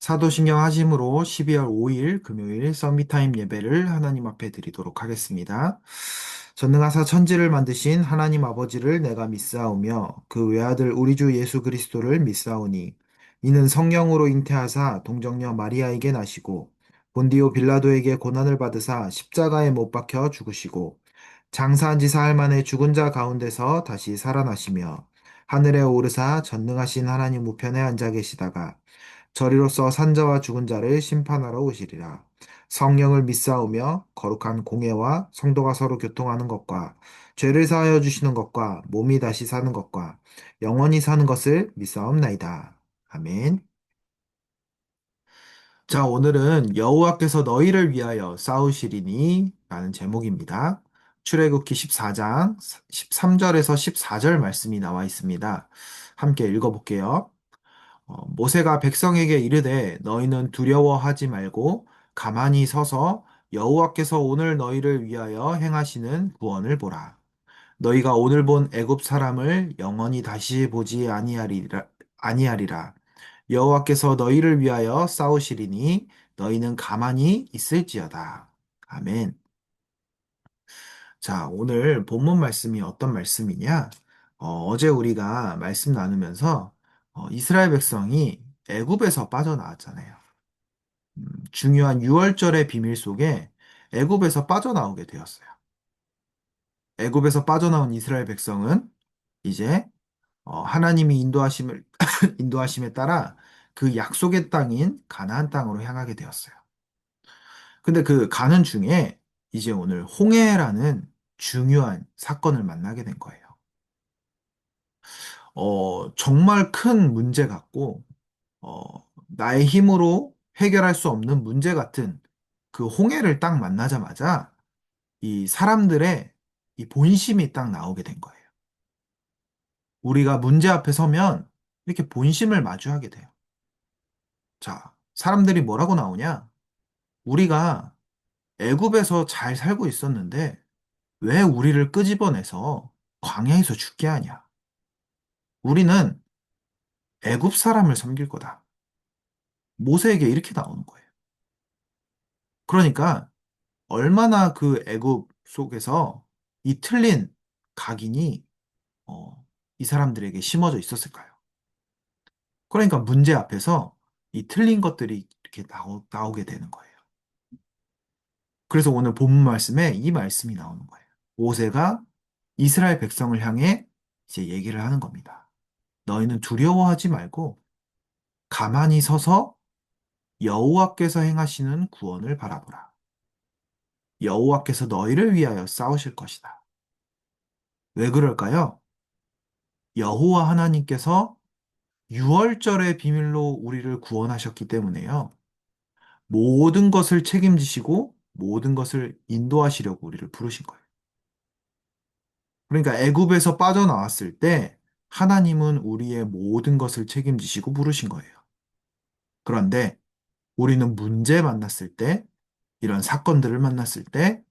사도신경 하심으로 12월 5일 금요일 썸미타임 예배를 하나님 앞에 드리도록 하겠습니다. 전능하사 천지를 만드신 하나님 아버지를 내가 믿사오며 그 외아들 우리 주 예수 그리스도를 믿사오니 이는 성령으로 잉태하사 동정녀 마리아에게 나시고 본디오 빌라도에게 고난을 받으사 십자가에 못 박혀 죽으시고 장사한 지 사흘 만에 죽은 자 가운데서 다시 살아나시며 하늘에 오르사 전능하신 하나님 우편에 앉아 계시다가 저리로서 산자와 죽은 자를 심판하러 오시리라. 성령을 믿사오며 거룩한 공예와 성도가 서로 교통하는 것과 죄를 사하여 주시는 것과 몸이 다시 사는 것과 영원히 사는 것을 믿사옵나이다. 아멘. 자, 오늘은 여호와께서 너희를 위하여 싸우시리니 라는 제목입니다. 출애굽기 14장 13절에서 14절 말씀이 나와 있습니다. 함께 읽어볼게요. 모세가 백성에게 이르되 너희는 두려워하지 말고 가만히 서서 여호와께서 오늘 너희를 위하여 행하시는 구원을 보라. 너희가 오늘 본 애굽 사람을 영원히 다시 보지 아니하리라. 여호와께서 너희를 위하여 싸우시리니 너희는 가만히 있을지어다. 아멘. 자, 오늘 본문 말씀이 어떤 말씀이냐? 제 우리가 말씀 나누면서 이스라엘 백성이 애굽에서 빠져나왔잖아요. 중요한 6월절의 비밀 속에 애굽에서 빠져나오게 되었어요. 애굽에서 빠져나온 이스라엘 백성은 이제 하나님이 인도하심을 인도하심에 따라 그 약속의 땅인 가나안 땅으로 향하게 되었어요. 근데 그 가는 중에 이제 오늘 홍해라는 중요한 사건을 만나게 된 거예요. 정말 큰 문제 같고 나의 힘으로 해결할 수 없는 문제 같은 그 홍해를 딱 만나자마자 이 사람들의 이 본심이 딱 나오게 된 거예요. 우리가 문제 앞에 서면 이렇게 본심을 마주하게 돼요. 자, 사람들이 뭐라고 나오냐? 우리가 애굽에서 잘 살고 있었는데 왜 우리를 끄집어내서 광야에서 죽게 하냐? 우리는 애굽 사람을 섬길 거다. 모세에게 이렇게 나오는 거예요. 그러니까 얼마나 그 애굽 속에서 이 틀린 각인이 이 사람들에게 심어져 있었을까요? 그러니까 문제 앞에서 이 틀린 것들이 이렇게 나오게 되는 거예요. 그래서 오늘 본문 말씀에 이 말씀이 나오는 거예요. 모세가 이스라엘 백성을 향해 이제 얘기를 하는 겁니다. 너희는 두려워하지 말고 가만히 서서 여호와께서 행하시는 구원을 바라보라. 여호와께서 너희를 위하여 싸우실 것이다. 왜 그럴까요? 여호와 하나님께서 유월절의 비밀로 우리를 구원하셨기 때문에요. 모든 것을 책임지시고 모든 것을 인도하시려고 우리를 부르신 거예요. 그러니까 애굽에서 빠져나왔을 때 하나님은 우리의 모든 것을 책임지시고 부르신 거예요. 그런데 우리는 문제 만났을 때, 이런 사건들을 만났을 때,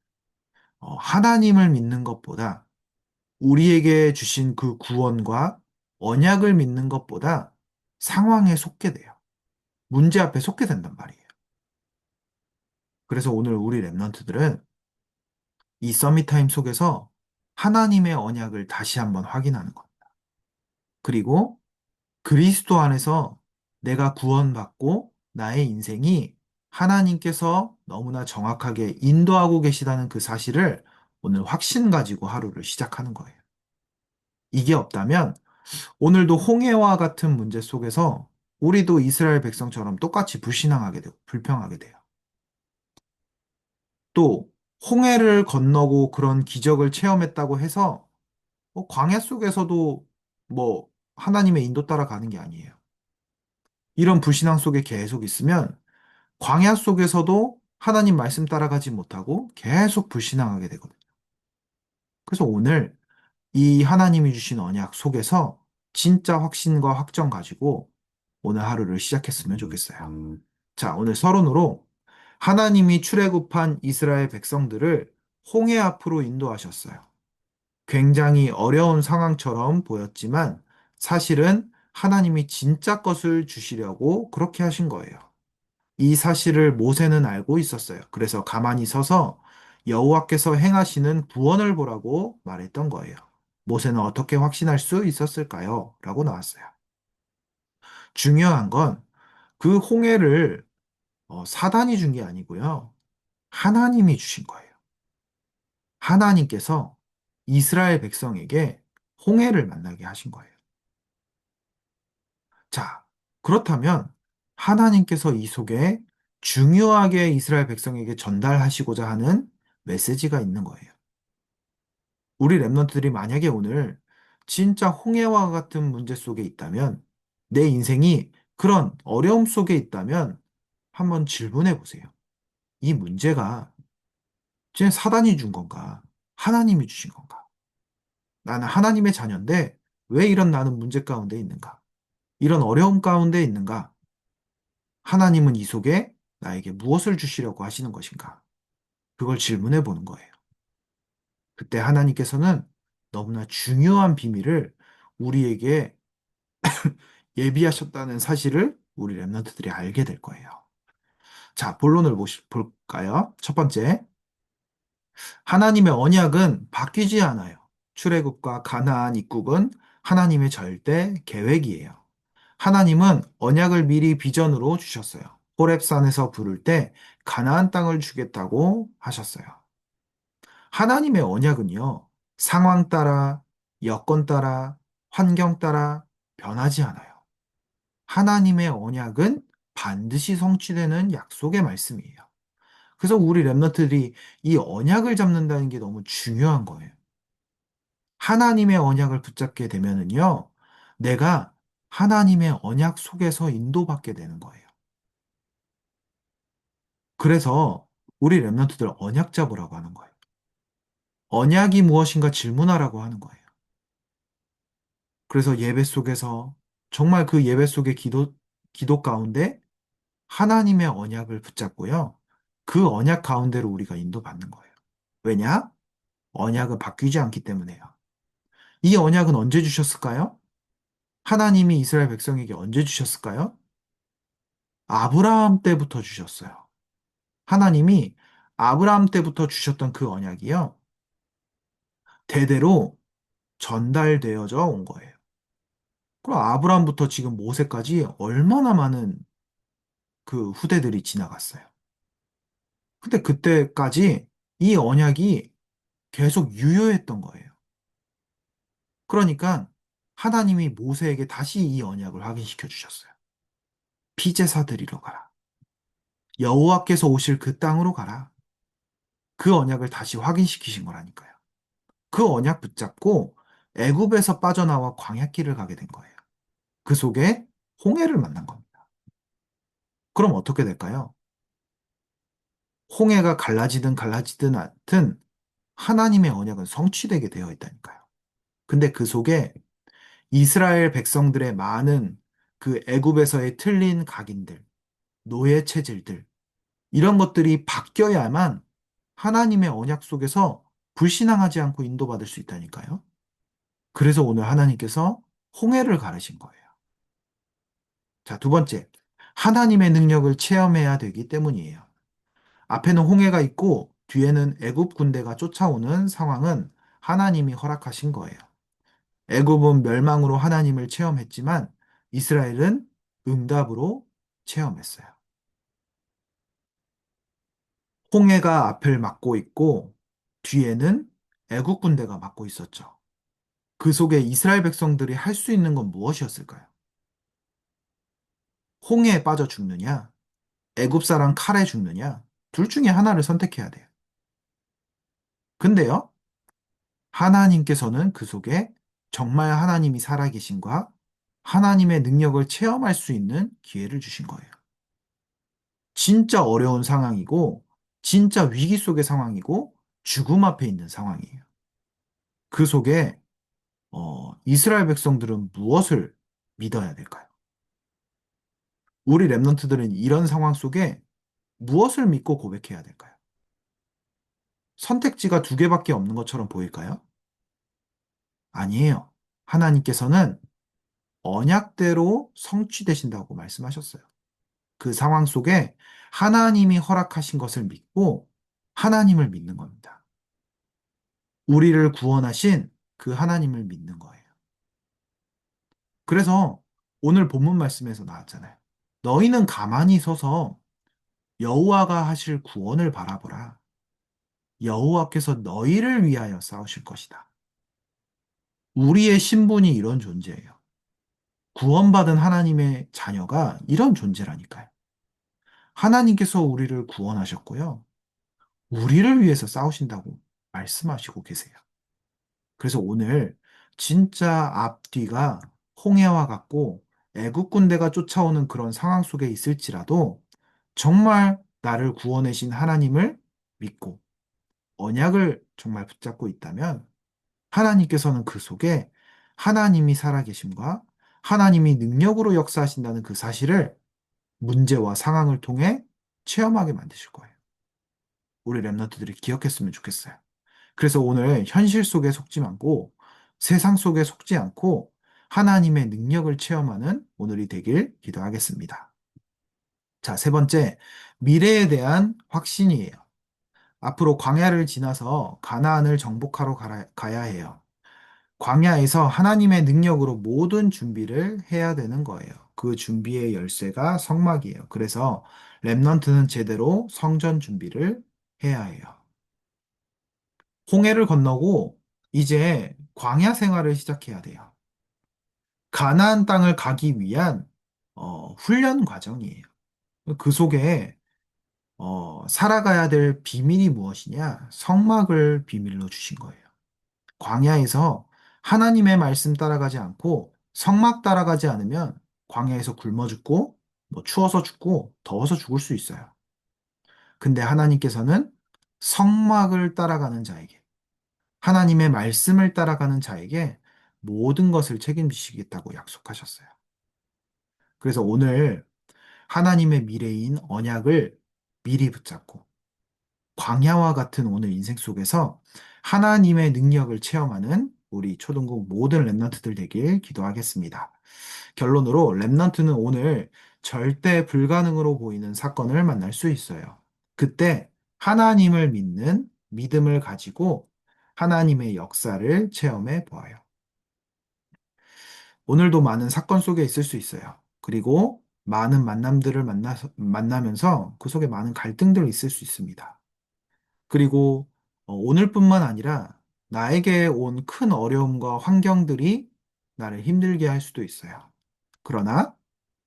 하나님을 믿는 것보다 우리에게 주신 그 구원과 언약을 믿는 것보다 상황에 속게 돼요. 문제 앞에 속게 된단 말이에요. 그래서 오늘 우리 랩런트들은 이 서밋타임 속에서 하나님의 언약을 다시 한번 확인하는 겁니다. 그리고 그리스도 안에서 내가 구원받고 나의 인생이 하나님께서 너무나 정확하게 인도하고 계시다는 그 사실을 오늘 확신 가지고 하루를 시작하는 거예요. 이게 없다면 오늘도 홍해와 같은 문제 속에서 우리도 이스라엘 백성처럼 똑같이 불신앙하게 되고 불평하게 돼요. 또 홍해를 건너고 그런 기적을 체험했다고 해서 광야 속에서도 뭐 하나님의 인도 따라 가는 게 아니에요. 이런 불신앙 속에 계속 있으면 광야 속에서도 하나님 말씀 따라가지 못하고 계속 불신앙하게 되거든요. 그래서 오늘 이 하나님이 주신 언약 속에서 진짜 확신과 확정 가지고 오늘 하루를 시작했으면 좋겠어요. 자, 오늘 서론으로 하나님이 출애굽한 이스라엘 백성들을 홍해 앞으로 인도하셨어요. 굉장히 어려운 상황처럼 보였지만 사실은 하나님이 진짜 것을 주시려고 그렇게 하신 거예요. 이 사실을 모세는 알고 있었어요. 그래서 가만히 서서 여호와께서 행하시는 구원을 보라고 말했던 거예요. 모세는 어떻게 확신할 수 있었을까요? 라고 나왔어요. 중요한 건 그 홍해를 사단이 준 게 아니고요. 하나님이 주신 거예요. 하나님께서 이스라엘 백성에게 홍해를 만나게 하신 거예요. 자, 그렇다면 하나님께서 이 속에 중요하게 이스라엘 백성에게 전달하시고자 하는 메시지가 있는 거예요. 우리 랩런트들이 만약에 오늘 진짜 홍해와 같은 문제 속에 있다면, 내 인생이 그런 어려움 속에 있다면 한번 질문해 보세요. 이 문제가 진짜 사단이 준 건가? 하나님이 주신 건가? 나는 하나님의 자녀인데 왜 이런 나는 문제 가운데 있는가? 이런 어려움 가운데 있는가? 하나님은 이 속에 나에게 무엇을 주시려고 하시는 것인가? 그걸 질문해 보는 거예요. 그때 하나님께서는 너무나 중요한 비밀을 우리에게 예비하셨다는 사실을 우리 랩런트들이 알게 될 거예요. 자, 본론을 볼까요? 첫 번째, 하나님의 언약은 바뀌지 않아요. 출애굽과 가나안 입국은 하나님의 절대 계획이에요. 하나님은 언약을 미리 비전으로 주셨어요. 호렙산에서 부를 때 가나안 땅을 주겠다고 하셨어요. 하나님의 언약은요, 상황 따라, 여건 따라, 환경 따라 변하지 않아요. 하나님의 언약은 반드시 성취되는 약속의 말씀이에요. 그래서 우리 랩너트들이 이 언약을 잡는다는 게 너무 중요한 거예요. 하나님의 언약을 붙잡게 되면은요, 내가 하나님의 언약 속에서 인도받게 되는 거예요. 그래서 우리 랩런트들 언약 잡으라고 하는 거예요. 언약이 무엇인가 질문하라고 하는 거예요. 그래서 예배 속에서 정말 그 예배 속의 기도 가운데 하나님의 언약을 붙잡고요. 그 언약 가운데로 우리가 인도받는 거예요. 왜냐? 언약은 바뀌지 않기 때문에요. 이 언약은 언제 주셨을까요? 하나님이 이스라엘 백성에게 언제 주셨을까요? 아브라함 때부터 주셨어요. 하나님이 아브라함 때부터 주셨던 그 언약이요. 대대로 전달되어져 온 거예요. 그럼 아브라함부터 지금 모세까지 얼마나 많은 그 후대들이 지나갔어요. 근데 그때까지 이 언약이 계속 유효했던 거예요. 그러니까 하나님이 모세에게 다시 이 언약을 확인시켜 주셨어요. 피제사 드리러 가라. 여호와께서 오실 그 땅으로 가라. 그 언약을 다시 확인시키신 거라니까요. 그 언약 붙잡고 애굽에서 빠져나와 광야길을 가게 된 거예요. 그 속에 홍해를 만난 겁니다. 그럼 어떻게 될까요? 홍해가 갈라지든 않든 하나님의 언약은 성취되게 되어 있다니까요. 근데 그 속에 이스라엘 백성들의 많은 그 애굽에서의 틀린 각인들, 노예 체질들, 이런 것들이 바뀌어야만 하나님의 언약 속에서 불신앙하지 않고 인도받을 수 있다니까요. 그래서 오늘 하나님께서 홍해를 가르신 거예요. 자, 두 번째, 하나님의 능력을 체험해야 되기 때문이에요. 앞에는 홍해가 있고 뒤에는 애굽 군대가 쫓아오는 상황은 하나님이 허락하신 거예요. 애굽은 멸망으로 하나님을 체험했지만 이스라엘은 응답으로 체험했어요. 홍해가 앞을 막고 있고 뒤에는 애국 군대가 막고 있었죠. 그 속에 이스라엘 백성들이 할 수 있는 건 무엇이었을까요? 홍해에 빠져 죽느냐? 애굽 사람 칼에 죽느냐? 둘 중에 하나를 선택해야 돼요. 근데요, 하나님께서는 그 속에 정말 하나님이 살아계신과 하나님의 능력을 체험할 수 있는 기회를 주신 거예요. 진짜 어려운 상황이고, 진짜 위기 속의 상황이고, 죽음 앞에 있는 상황이에요. 그 속에 이스라엘 백성들은 무엇을 믿어야 될까요? 우리 랩런트들은 이런 상황 속에 무엇을 믿고 고백해야 될까요? 선택지가 두 개밖에 없는 것처럼 보일까요? 아니에요. 하나님께서는 언약대로 성취되신다고 말씀하셨어요. 그 상황 속에 하나님이 허락하신 것을 믿고 하나님을 믿는 겁니다. 우리를 구원하신 그 하나님을 믿는 거예요. 그래서 오늘 본문 말씀에서 나왔잖아요. 너희는 가만히 서서 여호와가 하실 구원을 바라보라. 여호와께서 너희를 위하여 싸우실 것이다. 우리의 신분이 이런 존재예요. 구원받은 하나님의 자녀가 이런 존재라니까요. 하나님께서 우리를 구원하셨고요. 우리를 위해서 싸우신다고 말씀하시고 계세요. 그래서 오늘 진짜 앞뒤가 홍해와 같고 애국 군대가 쫓아오는 그런 상황 속에 있을지라도 정말 나를 구원하신 하나님을 믿고 언약을 정말 붙잡고 있다면 하나님께서는 그 속에 하나님이 살아계심과 하나님이 능력으로 역사하신다는 그 사실을 문제와 상황을 통해 체험하게 만드실 거예요. 우리 랩런트들이 기억했으면 좋겠어요. 그래서 오늘 현실 속에 속지 않고 세상 속에 속지 않고 하나님의 능력을 체험하는 오늘이 되길 기도하겠습니다. 자, 세 번째, 미래에 대한 확신이에요. 앞으로 광야를 지나서 가나안을 정복하러 가야 해요. 광야에서 하나님의 능력으로 모든 준비를 해야 되는 거예요. 그 준비의 열쇠가 성막이에요. 그래서 렘넌트는 제대로 성전 준비를 해야 해요. 홍해를 건너고 이제 광야 생활을 시작해야 돼요. 가나안 땅을 가기 위한 훈련 과정이에요. 그 속에 살아가야 될 비밀이 무엇이냐? 성막을 비밀로 주신 거예요. 광야에서 하나님의 말씀 따라가지 않고 성막 따라가지 않으면 광야에서 굶어 죽고 뭐 추워서 죽고 더워서 죽을 수 있어요. 근데 하나님께서는 성막을 따라가는 자에게 하나님의 말씀을 따라가는 자에게 모든 것을 책임지시겠다고 약속하셨어요. 그래서 오늘 하나님의 미래인 언약을 미리 붙잡고 광야와 같은 오늘 인생 속에서 하나님의 능력을 체험하는 우리 초등부 모든 랩런트들 되길 기도하겠습니다. 결론으로 랩런트는 오늘 절대 불가능으로 보이는 사건을 만날 수 있어요. 그때 하나님을 믿는 믿음을 가지고 하나님의 역사를 체험해 보아요. 오늘도 많은 사건 속에 있을 수 있어요. 그리고 많은 만남들을 만나면서 그 속에 많은 갈등들이 있을 수 있습니다. 그리고 오늘뿐만 아니라 나에게 온 큰 어려움과 환경들이 나를 힘들게 할 수도 있어요. 그러나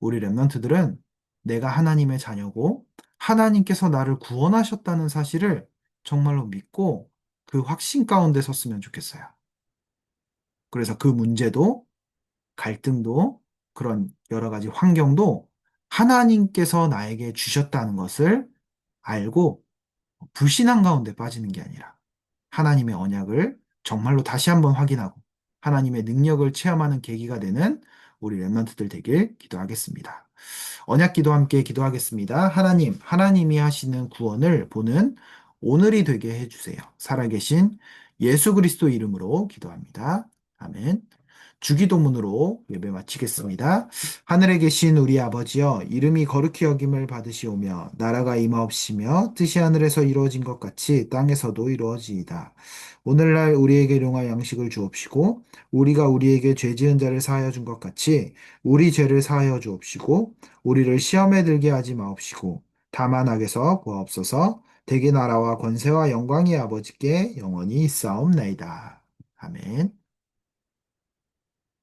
우리 랩런트들은 내가 하나님의 자녀고 하나님께서 나를 구원하셨다는 사실을 정말로 믿고 그 확신 가운데 섰으면 좋겠어요. 그래서 그 문제도 갈등도 그런 여러 가지 환경도 하나님께서 나에게 주셨다는 것을 알고 불신앙 가운데 빠지는 게 아니라 하나님의 언약을 정말로 다시 한번 확인하고 하나님의 능력을 체험하는 계기가 되는 우리 랩런트들 되길 기도하겠습니다. 언약 기도 함께 기도하겠습니다. 하나님, 하나님이 하시는 구원을 보는 오늘이 되게 해주세요. 살아계신 예수 그리스도 이름으로 기도합니다. 아멘. 주기도문으로 예배 마치겠습니다. 하늘에 계신 우리 아버지여, 이름이 거룩히 여김을 받으시오며, 나라가 임하옵시며, 뜻이 하늘에서 이루어진 것 같이 땅에서도 이루어지이다. 오늘날 우리에게 일용할 양식을 주옵시고, 우리가 우리에게 죄 지은 자를 사하여 준 것 같이, 우리 죄를 사하여 주옵시고, 우리를 시험에 들게 하지 마옵시고, 다만 악에서 구하옵소서. 대개 나라와 권세와 영광이 아버지께 영원히 있사옵나이다. 아멘.